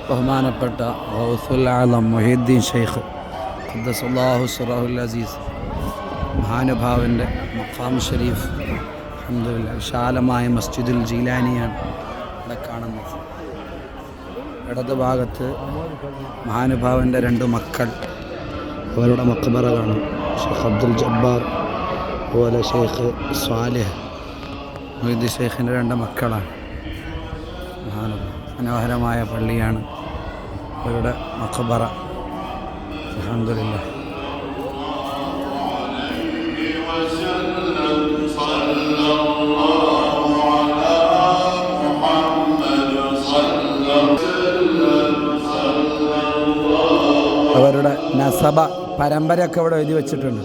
ബഹുമാനപ്പെട്ട ഗൗസുൽ ആലം മുഹീദ്ദീൻ ഷെയ്ഖ് ഖദ്ദസല്ലാഹു സിറഹുൽ അസീസ് മഹാനുഭാവൻ്റെ മഖാം ഷരീഫ് അൽഹംദുലില്ലാഹ് വിശാലമായ മസ്ജിദുൽ ജീലാനിയാണ് ഇവിടെ കാണുന്നത്. ഇടത് ഭാഗത്ത് മഹാനുഭാവൻ്റെ രണ്ട് മക്കൾ, അവരുടെ മക്ബറ കാണും. ഷെയ്ഖ് അബ്ദുൽ ജബ്ബാർ, അതുപോലെ ഷെയ്ഖ് സ്വാലിഹ്. മുഹീദ്ദീൻ ഷെയ്ഖിൻ്റെ രണ്ട് മക്കളാണ്. മനോഹരമായ പള്ളിയാണ് അവരുടെ മഖബറ. അൽഹംദുലില്ലാഹ്. അവരുടെ നസബ പരമ്പരയൊക്കെ ഇവിടെ എഴുതി വെച്ചിട്ടുണ്ട്.